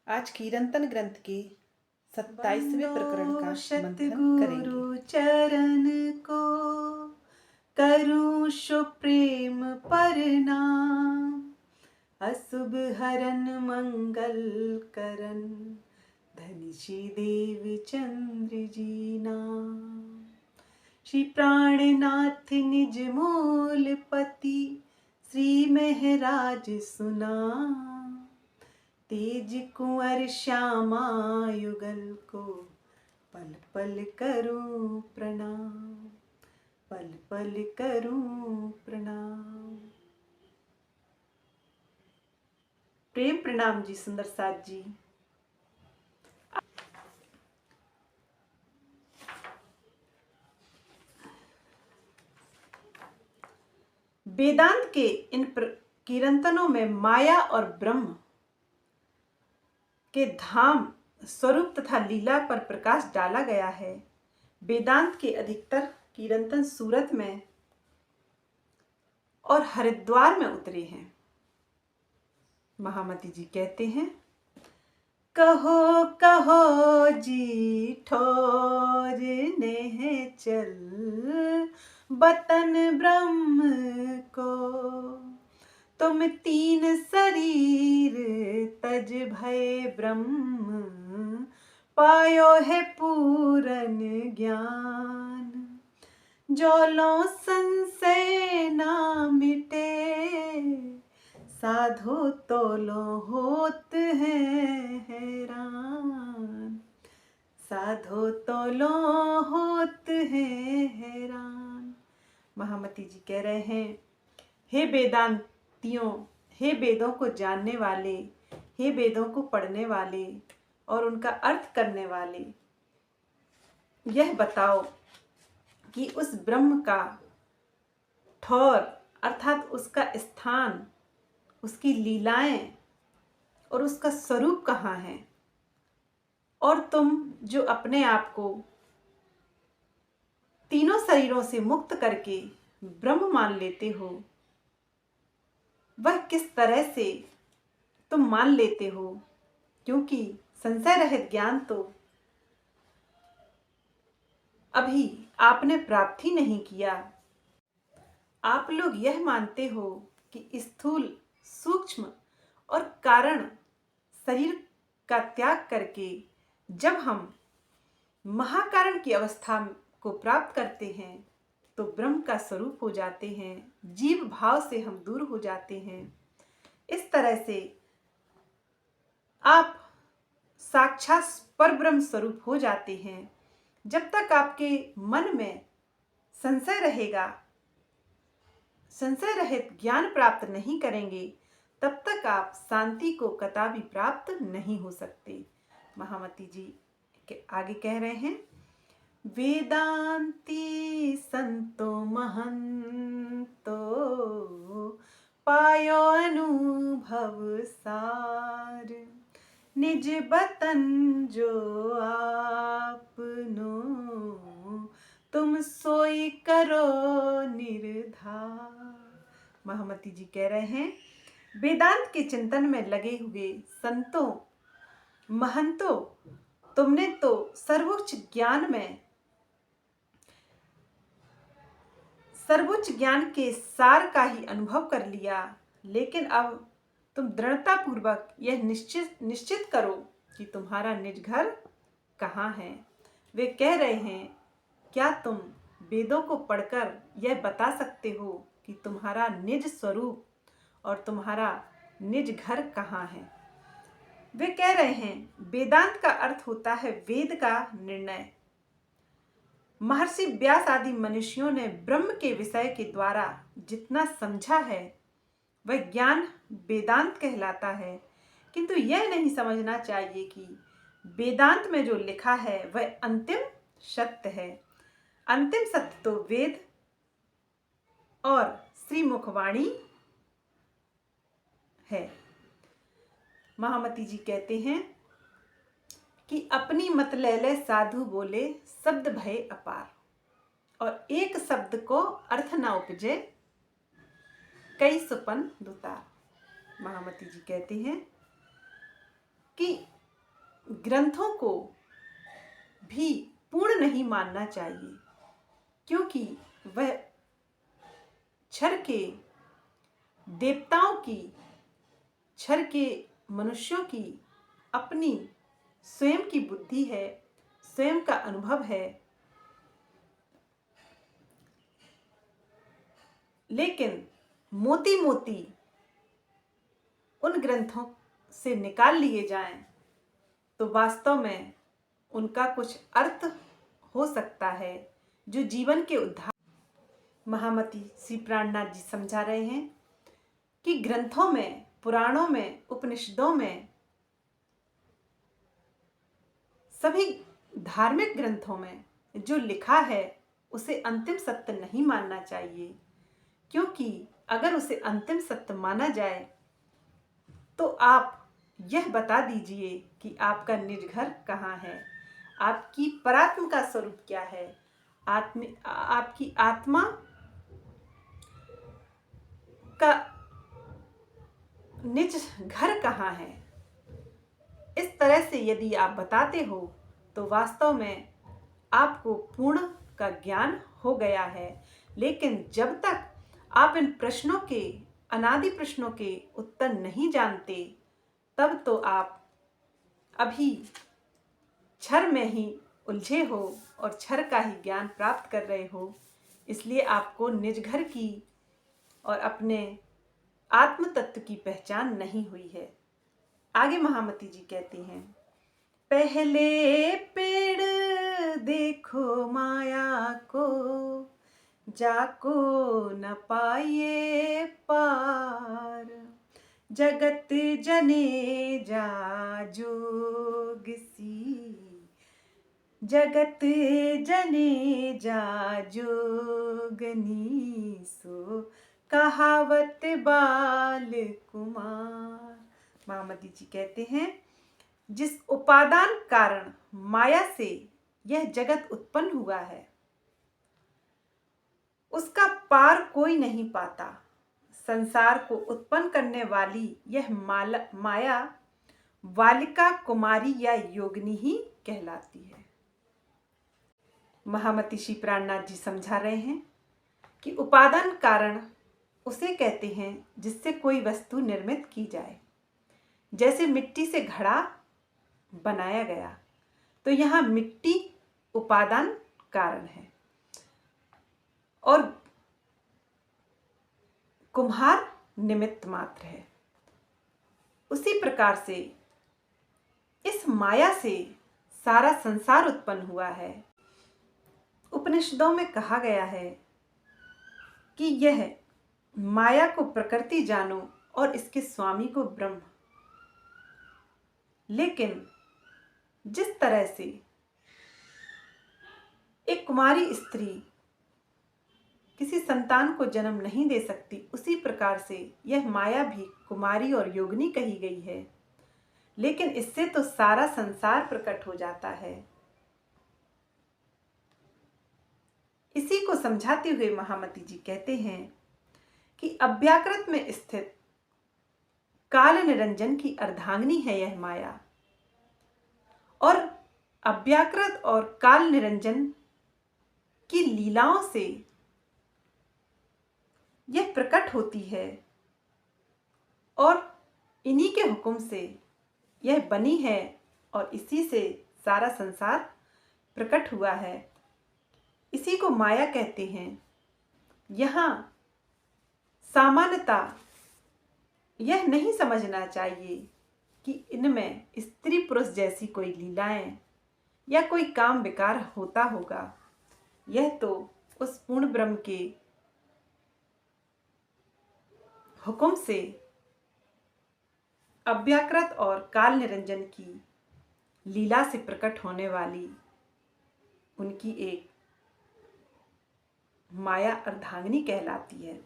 आज कीर्तन ग्रंथ के 27वें प्रकरण का मंथन सतगुरु करेंगे। चरण को करूं सुप्रेम प्रणाम। अशुभ हरन मंगल करन धनि श्री देव चंद्र जी नाम। श्री प्राणनाथ निज मूल पति श्री महराज सुना। तेज कुंवर श्यामा युगल को पल पल करूं प्रणाम, पल पल करूं प्रणाम। प्रेम प्रणाम जी सुंदर साथ जी। वेदांत के इन कीर्तनों में माया और ब्रह्म के धाम स्वरूप तथा लीला पर प्रकाश डाला गया है। वेदांत के अधिकतर कीर्तन सूरत में और हरिद्वार में उतरे हैं। महामती जी कहते हैं, कहो कहो जी ठोर ने चल बतन ब्रह्म को। तुम तीन शरीर तज भय ब्रह्म पायो है पूरन ज्ञान। जो लो संशय ना मिटे साधो तो लो होत है हैरान। साधो तो लो होत है हैरान। महामती जी कह रहे हैं, हे वेदांतियों, हे वेदों को जानने वाले, हे वेदों को पढ़ने वाले और उनका अर्थ करने वाले, यह बताओ कि उस ब्रह्म का ठौर अर्थात उसका स्थान, उसकी लीलाएं और उसका स्वरूप कहाँ है। और तुम जो अपने आप को तीनों शरीरों से मुक्त करके ब्रह्म मान लेते हो, वह किस तरह से तुम मान लेते हो, क्योंकि संशय रहित ज्ञान तो अभी आपने प्राप्त ही नहीं किया। आप लोग यह मानते हो कि स्थूल, सूक्ष्म और कारण शरीर का त्याग करके जब हम महाकारण की अवस्था को प्राप्त करते हैं तो ब्रह्म का स्वरूप हो जाते हैं, जीव भाव से हम दूर हो जाते हैं। इस तरह से आप साक्षात परब्रह्म स्वरूप हो जाते हैं। जब तक आपके मन में संशय रहेगा, संशय रहित ज्ञान प्राप्त नहीं करेंगे, तब तक आप शांति को कदापि प्राप्त नहीं हो सकते। महामती जी के आगे कह रहे हैं, वेदांती संतो महंतो पायो अनुभव सार। निज बतन जो आपनो तुम सोई करो निर्धार। महामती जी कह रहे हैं, वेदांत के चिंतन में लगे हुए संतों, महंतों, तुमने तो सर्वोच्च ज्ञान के सार का ही अनुभव कर लिया, लेकिन अब तुम दृढ़ता पूर्वक यह निश्चित करो कि तुम्हारा निज घर कहाँ है। वे कह रहे हैं, क्या तुम वेदों को पढ़कर यह बता सकते हो कि तुम्हारा निज स्वरूप और तुम्हारा निज घर कहाँ है। वे कह रहे हैं, वेदांत का अर्थ होता है वेद का निर्णय। महर्षि व्यास आदि मनुष्यों ने ब्रह्म के विषय के द्वारा जितना समझा है वह ज्ञान वेदांत कहलाता है, किंतु यह नहीं समझना चाहिए कि वेदांत में जो लिखा है वह अंतिम सत्य है। अंतिम सत्य तो वेद और श्री मुखवाणी है। महामती जी कहते हैं कि अपनी मत ले ले साधु बोले शब्द भय अपार, और एक शब्द को अर्थ ना उपजे कई सुपन दुतार। महामती जी कहते हैं कि ग्रंथों को भी पूर्ण नहीं मानना चाहिए, क्योंकि वह क्षर के देवताओं की, क्षर के मनुष्यों की अपनी स्वयं की बुद्धि है, स्वयं का अनुभव है। लेकिन मोती मोती उन ग्रंथों से निकाल लिए जाएं तो वास्तव में उनका कुछ अर्थ हो सकता है जो जीवन के उद्धार। महामती श्री प्राणनाथ जी समझा रहे हैं कि ग्रंथों में, पुराणों में, उपनिषदों में, सभी धार्मिक ग्रंथों में जो लिखा है उसे अंतिम सत्य नहीं मानना चाहिए, क्योंकि अगर उसे अंतिम सत्य माना जाए तो आप यह बता दीजिए कि आपका निज घर कहाँ है, आपकी परात्म का स्वरूप क्या है, आपकी आत्मा का निज घर कहाँ है। इस तरह से यदि आप बताते हो तो वास्तव में आपको पूर्ण का ज्ञान हो गया है। लेकिन जब तक आप इन प्रश्नों के, अनादि प्रश्नों के उत्तर नहीं जानते, तब तो आप अभी क्षर में ही उलझे हो और क्षर का ही ज्ञान प्राप्त कर रहे हो। इसलिए आपको निज घर की और अपने आत्म तत्व की पहचान नहीं हुई है। आगे महामती जी कहती हैं, पहले पेड़ देखो माया को, जाको न पाए पार, जगत जने जा जोगसी, जगत जने जा जोगनी, सो कहावत बाल कुमार। महामती जी कहते हैं, जिस उपादान कारण माया से यह जगत उत्पन्न हुआ है उसका पार कोई नहीं पाता। संसार को उत्पन्न करने वाली यह माया बालिका, कुमारी या योगिनी ही कहलाती है। महामती श्री प्राणनाथ जी समझा रहे हैं कि उपादान कारण उसे कहते हैं जिससे कोई वस्तु निर्मित की जाए। जैसे मिट्टी से घड़ा बनाया गया तो यहाँ मिट्टी उपादान कारण है और कुम्हार निमित्त मात्र है। उसी प्रकार से इस माया से सारा संसार उत्पन्न हुआ है। उपनिषदों में कहा गया है कि यह माया को प्रकृति जानो और इसके स्वामी को ब्रह्म। लेकिन जिस तरह से एक कुमारी स्त्री किसी संतान को जन्म नहीं दे सकती, उसी प्रकार से यह माया भी कुमारी और योगिनी कही गई है। लेकिन इससे तो सारा संसार प्रकट हो जाता है। इसी को समझाते हुए महामती जी कहते हैं कि अव्याकृत में स्थित काल निरंजन की अर्धांगिनी है यह माया, और अव्याकृत और काल निरंजन की लीलाओं से यह प्रकट होती है और इन्हीं के हुक्म से यह बनी है और इसी से सारा संसार प्रकट हुआ है। इसी को माया कहते हैं। यहाँ सामान्यता यह नहीं समझना चाहिए कि इनमें स्त्री पुरुष जैसी कोई लीलाएं या कोई काम विकार होता होगा। यह तो उस पूर्ण ब्रह्म के हुक्म से अव्याकृत और काल निरंजन की लीला से प्रकट होने वाली उनकी एक माया अर्धांगिनी कहलाती है।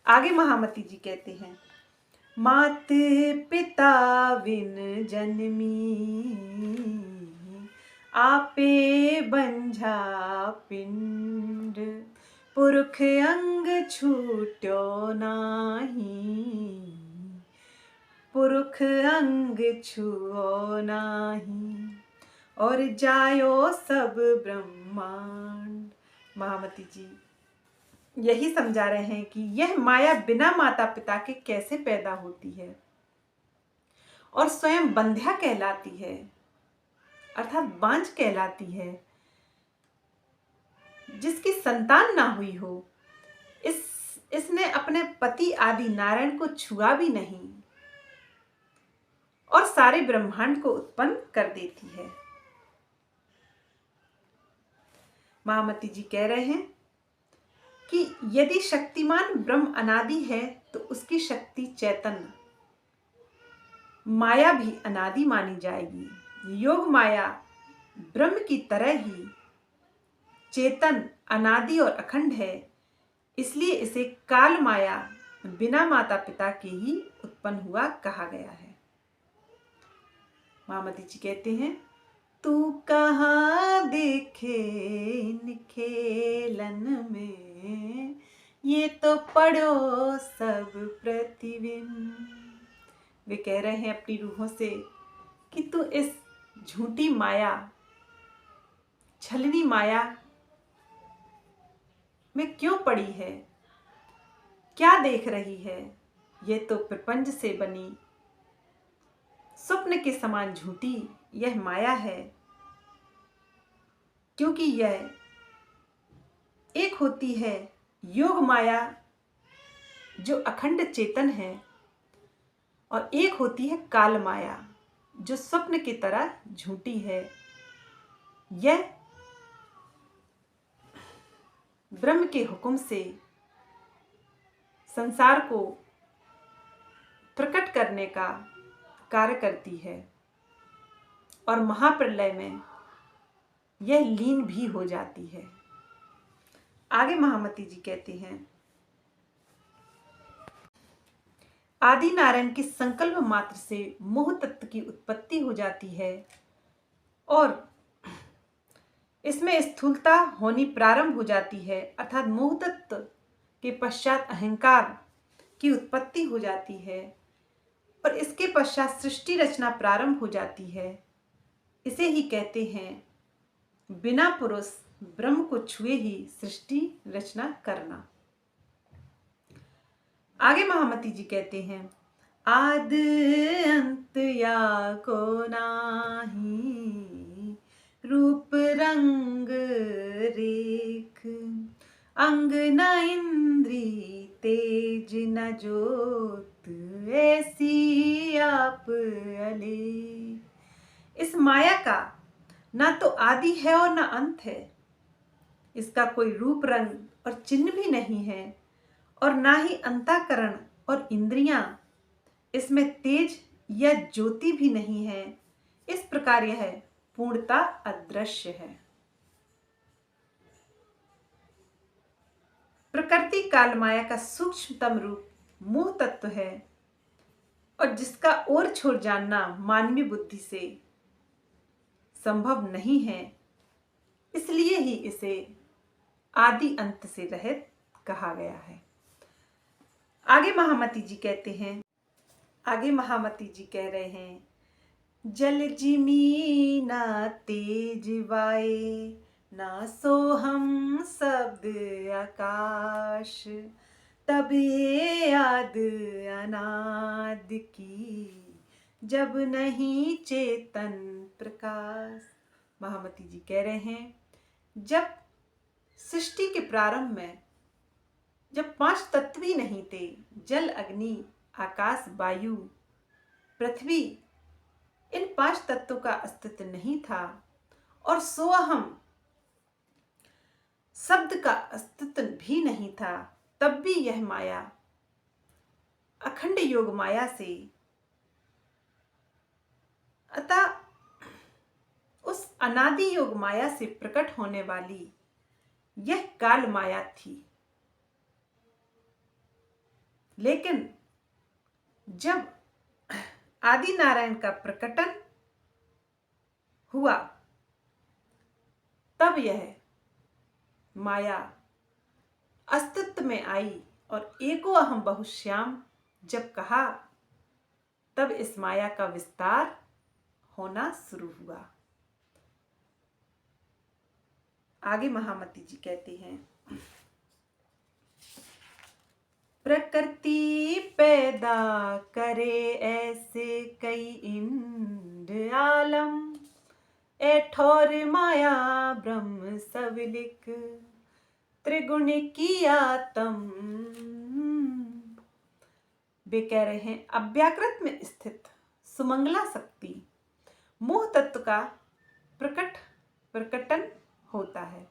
आगे महामती जी कहते हैं, मात पिता बिन जन्मी, आपे बंझा पिंड, पुरख अंग छूट्यो नाही, पुरुख अंग छुओ नाही, और जायो सब ब्रह्मांड। महामती जी यही समझा रहे हैं कि यह माया बिना माता पिता के कैसे पैदा होती है और स्वयं बंध्या कहलाती है, अर्थात बांझ कहलाती है, जिसकी संतान ना हुई हो। इसने अपने पति आदि नारायण को छुआ भी नहीं और सारे ब्रह्मांड को उत्पन्न कर देती है। महामती जी कह रहे हैं कि यदि शक्तिमान ब्रह्म अनादि है तो उसकी शक्ति चैतन्य माया भी अनादि मानी जाएगी। योग माया ब्रह्म की तरह ही चेतन, अनादि और अखंड है, इसलिए इसे काल माया बिना माता पिता के ही उत्पन्न हुआ कहा गया है। महामती जी कहते हैं, तू कहाँ देखे इन खेलन में, ये तो पढ़ो सब प्रतिबिंब। वे कह रहे हैं अपनी रूहों से कि तू इस झूठी माया, छलनी माया में क्यों पड़ी है, क्या देख रही है। ये तो प्रपंच से बनी स्वप्न के समान झूठी यह माया है, क्योंकि यह एक होती है योग माया जो अखंड चेतन है, और एक होती है काल माया जो स्वप्न की तरह झूठी है। यह ब्रह्म के हुक्म से संसार को प्रकट करने का कार्य करती है, और महाप्रलय में यह लीन भी हो जाती है। आगे महामती जी कहते हैं, आदि नारायण के संकल्प मात्र से मोह तत्व की उत्पत्ति हो जाती है, और इसमें स्थूलता होनी प्रारंभ हो जाती है, अर्थात मोह तत्व के पश्चात अहंकार की उत्पत्ति हो जाती है, और इसके पश्चात सृष्टि रचना प्रारंभ हो जाती है। इसे ही कहते हैं बिना पुरुष ब्रह्म को छुए ही सृष्टि रचना करना। आगे महामती जी कहते हैं, आद अंत या को नाही, रूप रंग रेख, अंग न इंद्री तेज न जोत, ऐसी आप अले। इस माया का ना तो आदि है और ना अंत है, इसका कोई रूप रंग और चिन्ह भी नहीं है, और ना ही अंतःकरण और इंद्रियां, इसमें तेज या ज्योति भी नहीं है। इस प्रकार यह पूर्णता अदृश्य है। प्रकृति काल माया का सूक्ष्मतम रूप मोह तत्व है, और जिसका ओर छोर जानना मानवीय बुद्धि से संभव नहीं है, इसलिए ही इसे आदि अंत से रहित कहा गया है। आगे महामती जी कहते हैं, आगे महामती जी कह रहे हैं, जल जिमी ना तेज वाए, ना सोहम शब्द आकाश, तब ये याद अनाद की, जब नहीं चेतन प्रकाश। महामती जी कह रहे हैं, जब सृष्टि के प्रारंभ में जब 5 तत्व ही नहीं थे, जल, अग्नि, आकाश, वायु, पृथ्वी, इन 5 तत्वों का अस्तित्व नहीं था, और सोअहम शब्द का अस्तित्व भी नहीं था, तब भी यह माया अखंड योग माया से, अतः उस अनादि योग माया से प्रकट होने वाली यह काल माया थी। लेकिन जब आदि नारायण का प्रकटन हुआ, तब यह माया अस्तित्व में आई, और एको अहम बहुश्याम जब कहा, तब इस माया का विस्तार होना शुरू हुआ। आगे महामती जी कहते हैं, प्रकृति पैदा करे ऐसे कई इंद आलम, ए ठोर माया ब्रह्म सब लिख त्रिगुण किया तम। वे कह रहे हैं, अव्याकृत में स्थित सुमंगला शक्ति मोह तत्व का प्रकटन होता है।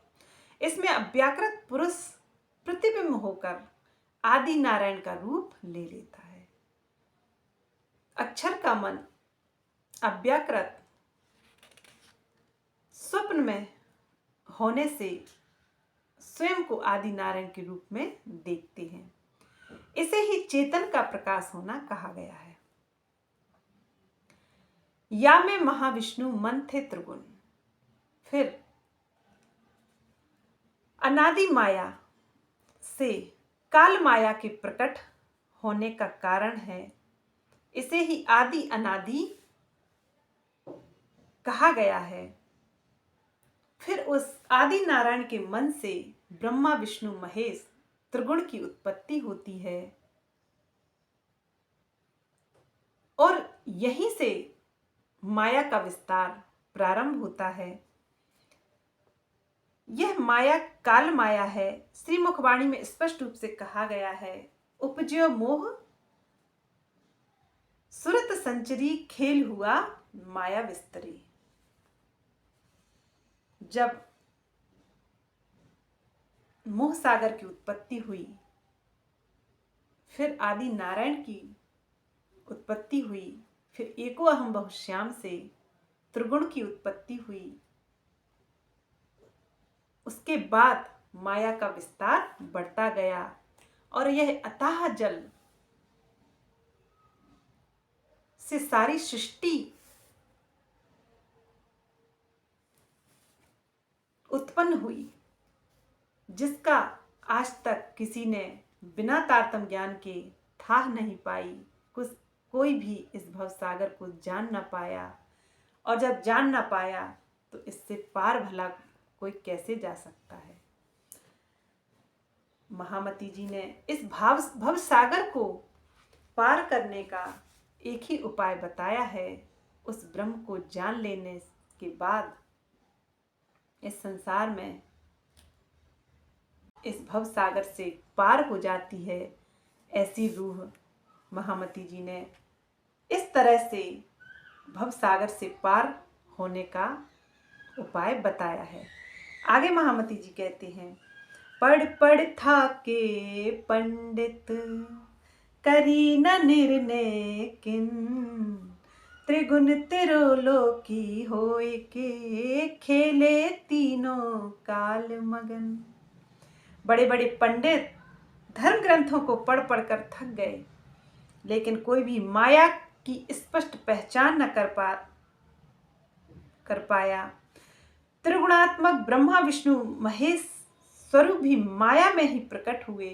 इसमें अव्याकृत पुरुष प्रतिबिंब होकर आदि नारायण का रूप ले लेता है। अक्षर का मन अव्याकृत स्वप्न में होने से स्वयं को आदि नारायण के रूप में देखते हैं। इसे ही चेतन का प्रकाश होना कहा गया है। या में महाविष्णु मन थे त्रिगुण। फिर अनादि माया से काल माया के प्रकट होने का कारण है। इसे ही आदि अनादि कहा गया है। फिर उस आदि नारायण के मन से ब्रह्मा विष्णु महेश त्रिगुण की उत्पत्ति होती है और यहीं से माया का विस्तार प्रारंभ होता है। यह माया काल माया है। श्री मुखवाणी में स्पष्ट रूप से कहा गया है, उपजयो मोह सुरत संचरी खेल हुआ माया विस्तरी। जब मोह सागर की उत्पत्ति हुई, फिर आदि नारायण की उत्पत्ति हुई, फिर एको अहम बहुश्याम से त्रिगुण की उत्पत्ति हुई, उसके बाद माया का विस्तार बढ़ता गया और यह अथाह जल से सारी सृष्टि उत्पन्न हुई, जिसका आज तक किसी ने बिना तारतम्य ज्ञान के थाह नहीं पाई। कोई भी इस भवसागर को जान ना पाया, और जब जान ना पाया तो इससे पार भला कोई कैसे जा सकता है। महामती जी ने इस भवसागर को पार करने का एक ही उपाय बताया है। उस ब्रह्म को जान लेने के बाद इस संसार में इस भवसागर से पार हो जाती है। ऐसी रूह महामती जी ने इस तरह से भवसागर से पार होने का उपाय बताया है। आगे महामती जी कहते हैं, पढ़ पढ़ था के पंडित करी न निर्णय किन, त्रिगुण तिरोलोकी होए के खेले तीनों काल मगन। बड़े बड़े पंडित धर्म ग्रंथों को पढ़ पढ़ कर थक गए, लेकिन कोई भी माया की स्पष्ट पहचान न कर पाया। त्रिगुणात्मक ब्रह्मा विष्णु महेश स्वरूप भी माया में ही प्रकट हुए।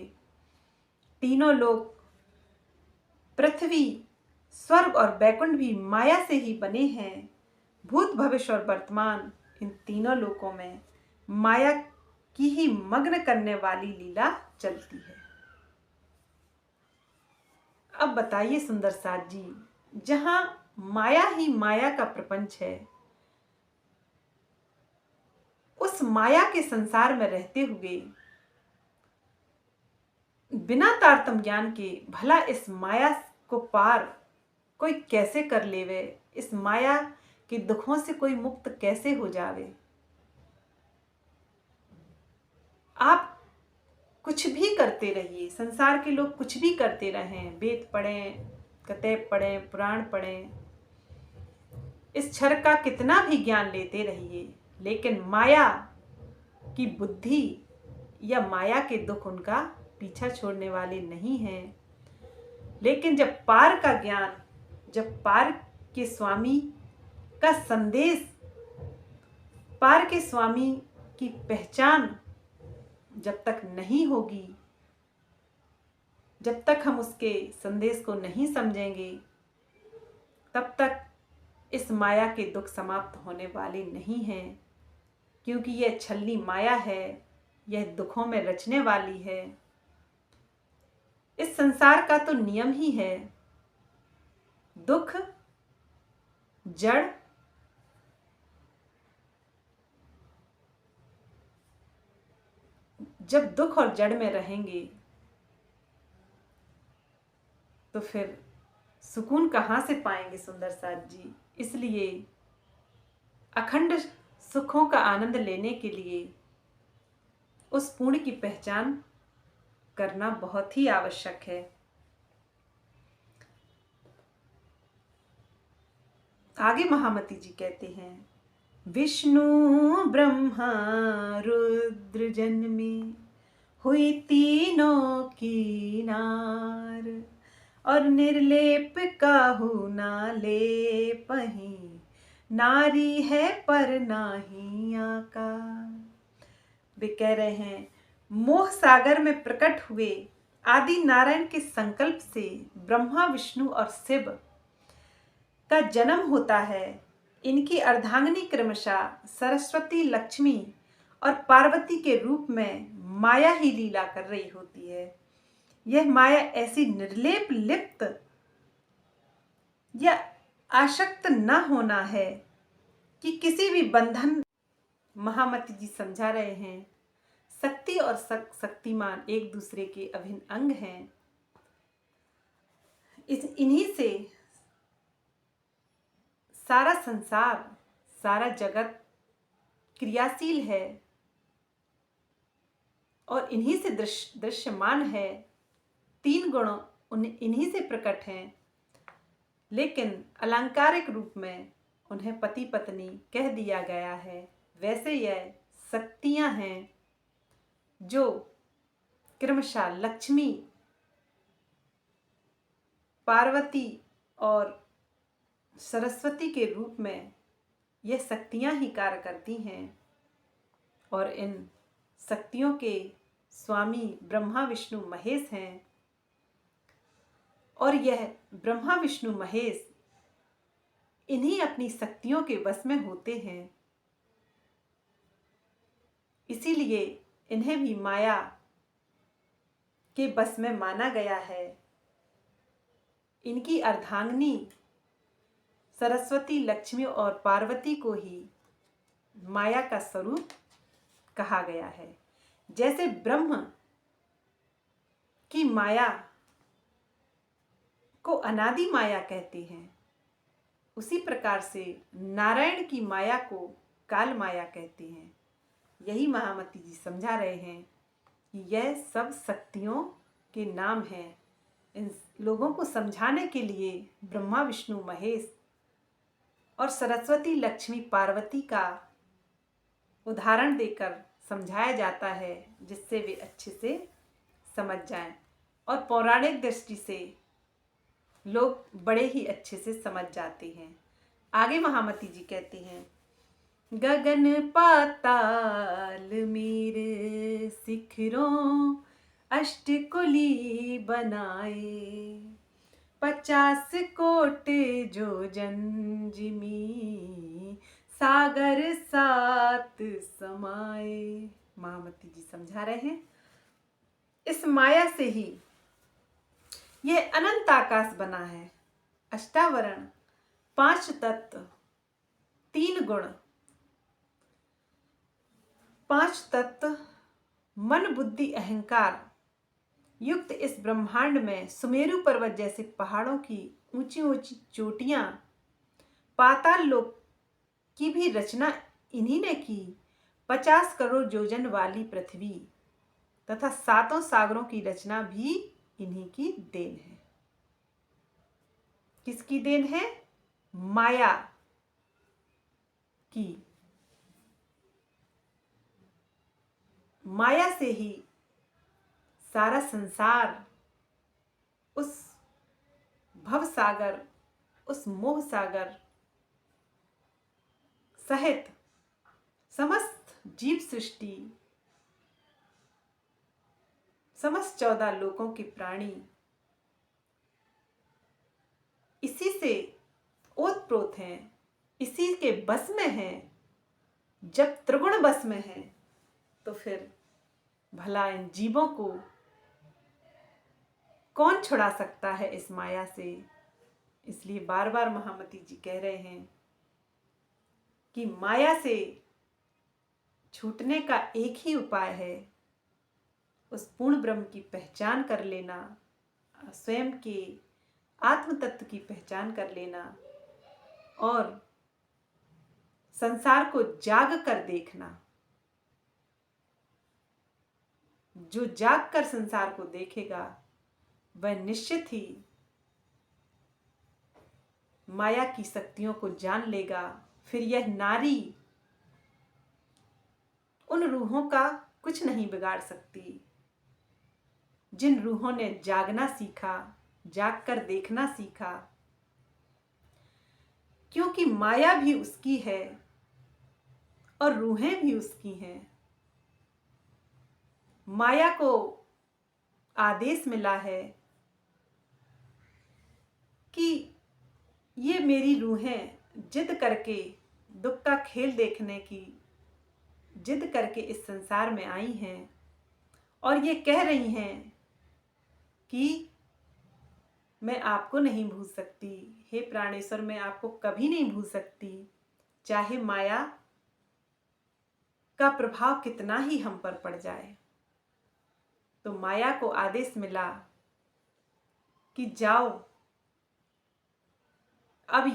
तीनों लोक पृथ्वी स्वर्ग और बैकुंठ भी माया से ही बने हैं। भूत भविष्य और वर्तमान इन तीनों लोकों में माया की ही मग्न करने वाली लीला चलती है। अब बताइए सुंदर साथ जी, जहां माया ही माया का प्रपंच है, उस माया के संसार में रहते हुए बिना तारतम्य ज्ञान के भला इस माया को पार कोई कैसे कर लेवे? इस माया के दुखों से कोई मुक्त कैसे हो जावे? आप कुछ भी करते रहिए, संसार के लोग कुछ भी करते रहें, वेद पढ़ें, कतैब पढ़ें, पुराण पढ़ें, इस क्षर का कितना भी ज्ञान लेते रहिए, लेकिन माया की बुद्धि या माया के दुख उनका पीछा छोड़ने वाले नहीं हैं। लेकिन जब पार का ज्ञान, जब पार के स्वामी का संदेश, पार के स्वामी की पहचान जब तक नहीं होगी, जब तक हम उसके संदेश को नहीं समझेंगे, तब तक इस माया के दुख समाप्त होने वाले नहीं हैं, क्योंकि यह छलनी माया है, यह दुखों में रचने वाली है। इस संसार का तो नियम ही है, दुख, जड़, जब दुख और जड़ में रहेंगे तो फिर सुकून कहाँ से पाएंगे सुंदर साथ जी। इसलिए अखंड सुखों का आनंद लेने के लिए उस पूर्ण की पहचान करना बहुत ही आवश्यक है। आगे महामती जी कहते हैं, विष्णु ब्रह्मा रुद्र जन्मे, हुई तीनों की नार, और निर्लेप काहू ना ले पही, नारी है पर नाही आकार। वे कह रहे हैं, मोह सागर में प्रकट हुए आदि नारायण के संकल्प से ब्रह्मा, विष्णु और शिव का जन्म होता है। इनकी अर्धांगिनी क्रमशः सरस्वती, लक्ष्मी और पार्वती के रूप में माया ही लीला कर रही होती है। यह माया ऐसी निर्लेप, लिप्त या आसक्त न होना है कि किसी भी बंधन। महामती जी समझा रहे हैं, शक्ति और शक्तिमान एक दूसरे के अभिन्न अंग हैं। इन्हीं से सारा संसार, सारा जगत क्रियाशील है और इन्हीं से दृश्यमान है। तीन गुण इन्हीं से प्रकट हैं, लेकिन अलंकारिक रूप में उन्हें पति पत्नी कह दिया गया है। वैसे यह शक्तियां हैं जो क्रमशः लक्ष्मी, पार्वती और सरस्वती के रूप में यह शक्तियां ही कार्य करती हैं। और इन शक्तियों के स्वामी ब्रह्मा, विष्णु, महेश हैं। और यह ब्रह्मा, विष्णु, महेश इन्हीं अपनी शक्तियों के वश में होते हैं। इसीलिए इन्हें भी माया के बस में माना गया है। इनकी अर्धांगिनी सरस्वती, लक्ष्मी और पार्वती को ही माया का स्वरूप कहा गया है। जैसे ब्रह्म की माया को अनादि माया कहते हैं, उसी प्रकार से नारायण की माया को काल माया कहते हैं। यही महामती जी समझा रहे हैं कि यह सब शक्तियों के नाम हैं। इन लोगों को समझाने के लिए ब्रह्मा, विष्णु, महेश और सरस्वती, लक्ष्मी, पार्वती का उदाहरण देकर समझाया जाता है, जिससे वे अच्छे से समझ जाएं। और पौराणिक दृष्टि से लोग बड़े ही अच्छे से समझ जाते हैं। आगे महामती जी कहते हैं, गगन पाताल मेरे शिखरों, अष्टकुली बनाए, 50 कोट जो जंजिमी, सागर सात समाए। महामती जी समझा रहे हैं, इस माया से ही यह अनंत आकाश बना है। अष्टावरण, 5 तत्व, 3 गुण, 5 तत्व, मन, बुद्धि, अहंकार युक्त इस ब्रह्मांड में सुमेरु पर्वत जैसे पहाड़ों की ऊंची ऊंची चोटियां, पाताल लोक की भी रचना इन्हीं ने की। 50 करोड़ योजन वाली पृथ्वी तथा 7 सागरों की रचना भी इन्हीं की देन है। किसकी देन है? माया की। माया से ही सारा संसार, उस भव सागर, उस मोह सागर सहित समस्त जीव सृष्टि, समस्त 14 लोकों के प्राणी इसी से ओतप्रोत हैं, इसी के बस में हैं। जब त्रिगुण बस में हैं तो फिर भला इन जीवों को कौन छुड़ा सकता है इस माया से। इसलिए बार बार महामती जी कह रहे हैं कि माया से छूटने का एक ही उपाय है, उस पूर्ण ब्रह्म की पहचान कर लेना, स्वयं के आत्म तत्व की पहचान कर लेना और संसार को जाग कर देखना। जो जाग कर संसार को देखेगा वह निश्चित ही माया की शक्तियों को जान लेगा। फिर यह नारी उन रूहों का कुछ नहीं बिगाड़ सकती जिन रूहों ने जागना सीखा, जाग कर देखना सीखा। क्योंकि माया भी उसकी है और रूहें भी उसकी हैं। माया को आदेश मिला है कि ये मेरी रूहें जिद करके दुख का खेल देखने की जिद करके इस संसार में आई हैं और ये कह रही हैं कि मैं आपको नहीं भूल सकती, हे प्राणेश्वर मैं आपको कभी नहीं भूल सकती, चाहे माया का प्रभाव कितना ही हम पर पड़ जाए। तो माया को आदेश मिला कि जाओ, अब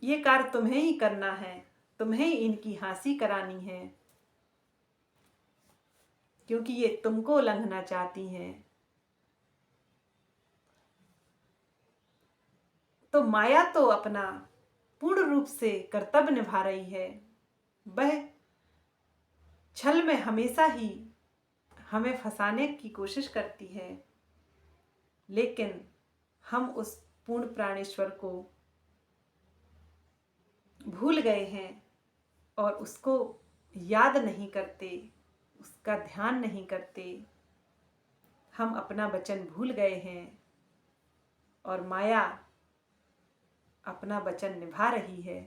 ये कार्य तुम्हें ही करना है, तुम्हें ही इनकी हांसी करानी है, क्योंकि ये तुमको उल्लंघना चाहती हैं। तो माया तो अपना पूर्ण रूप से कर्तव्य निभा रही है। वह छल में हमेशा ही हमें फंसाने की कोशिश करती है, लेकिन हम उस पूर्ण प्राणेश्वर को भूल गए हैं और उसको याद नहीं करते, उसका ध्यान नहीं करते। हम अपना वचन भूल गए हैं और माया अपना वचन निभा रही है।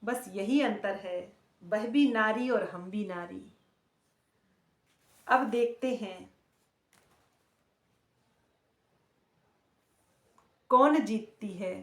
बस यही अंतर है, वह भी नारी और हम भी नारी। अब देखते हैं कौन जीतती है।